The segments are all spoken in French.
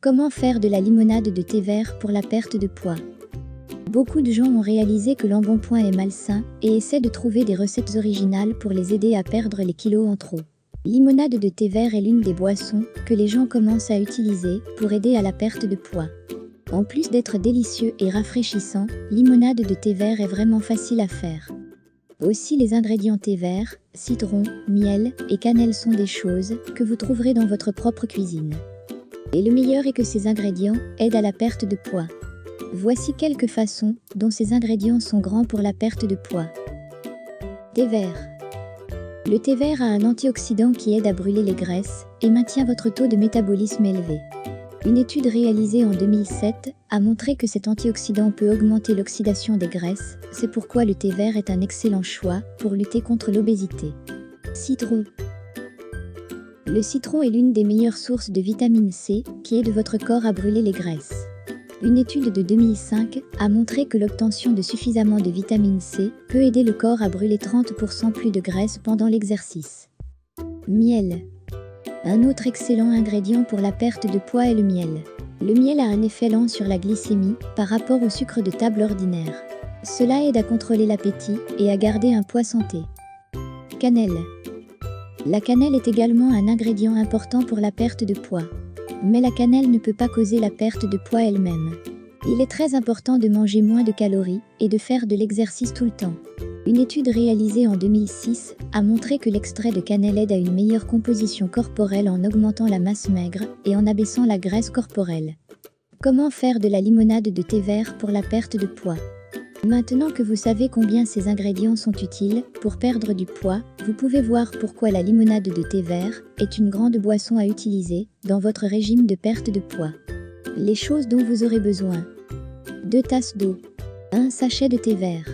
Comment faire de la limonade de thé vert pour la perte de poids? Beaucoup de gens ont réalisé que l'embonpoint est malsain et essaient de trouver des recettes originales pour les aider à perdre les kilos en trop. Limonade de thé vert est l'une des boissons que les gens commencent à utiliser pour aider à la perte de poids. En plus d'être délicieux et rafraîchissant, limonade de thé vert est vraiment facile à faire. Aussi les ingrédients thé vert, citron, miel et cannelle sont des choses que vous trouverez dans votre propre cuisine. Et le meilleur est que ces ingrédients aident à la perte de poids. Voici quelques façons dont ces ingrédients sont grands pour la perte de poids. Thé vert. Le thé vert a un antioxydant qui aide à brûler les graisses et maintient votre taux de métabolisme élevé. Une étude réalisée en 2007 a montré que cet antioxydant peut augmenter l'oxydation des graisses, c'est pourquoi le thé vert est un excellent choix pour lutter contre l'obésité. Citron. Le citron est l'une des meilleures sources de vitamine C qui aide votre corps à brûler les graisses. Une étude de 2005 a montré que l'obtention de suffisamment de vitamine C peut aider le corps à brûler 30% plus de graisse pendant l'exercice. Miel. Un autre excellent ingrédient pour la perte de poids est le miel. Le miel a un effet lent sur la glycémie par rapport au sucre de table ordinaire. Cela aide à contrôler l'appétit et à garder un poids santé. Cannelle. La cannelle est également un ingrédient important pour la perte de poids. Mais la cannelle ne peut pas causer la perte de poids elle-même. Il est très important de manger moins de calories et de faire de l'exercice tout le temps. Une étude réalisée en 2006 a montré que l'extrait de cannelle aide à une meilleure composition corporelle en augmentant la masse maigre et en abaissant la graisse corporelle. Comment faire de la limonade de thé vert pour la perte de poids? Maintenant que vous savez combien ces ingrédients sont utiles pour perdre du poids, vous pouvez voir pourquoi la limonade de thé vert est une grande boisson à utiliser dans votre régime de perte de poids. Les choses dont vous aurez besoin. 2 tasses d'eau. 1 sachet de thé vert.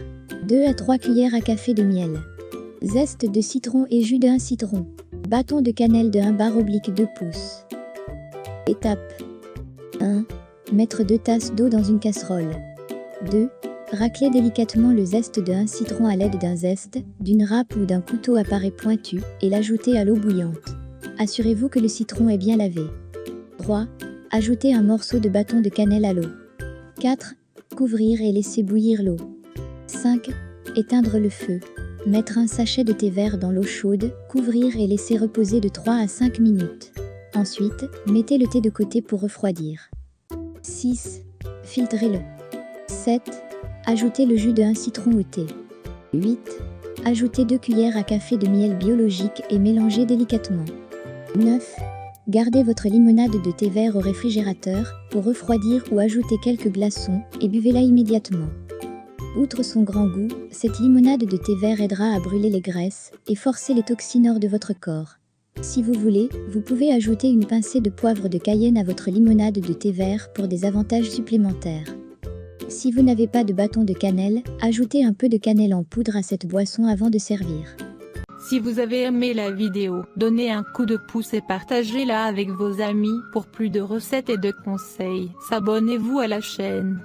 2 à 3 cuillères à café de miel. Zeste de citron et jus d'un citron. Bâton de cannelle de 1/2 pouces. Étape 1. Mettre 2 tasses d'eau dans une casserole. 2. Racler délicatement le zeste d'un citron à l'aide d'un zeste, d'une râpe ou d'un couteau à parer pointu et l'ajouter à l'eau bouillante. Assurez-vous que le citron est bien lavé. 3. Ajouter un morceau de bâton de cannelle à l'eau. 4. Couvrir et laisser bouillir l'eau. 5. Éteindre le feu. Mettre un sachet de thé vert dans l'eau chaude, couvrir et laisser reposer de 3 à 5 minutes. Ensuite, mettez le thé de côté pour refroidir. 6. Filtrez-le. 7. Ajoutez le jus d'un citron au thé. 8. Ajoutez 2 cuillères à café de miel biologique et mélangez délicatement. 9. Gardez votre limonade de thé vert au réfrigérateur pour refroidir ou ajouter quelques glaçons et buvez-la immédiatement. Outre son grand goût, cette limonade de thé vert aidera à brûler les graisses et forcer les toxines hors de votre corps. Si vous voulez, vous pouvez ajouter une pincée de poivre de Cayenne à votre limonade de thé vert pour des avantages supplémentaires. Si vous n'avez pas de bâton de cannelle, ajoutez un peu de cannelle en poudre à cette boisson avant de servir. Si vous avez aimé la vidéo, donnez un coup de pouce et partagez-la avec vos amis. Pour plus de recettes et de conseils, s'abonnez-vous à la chaîne.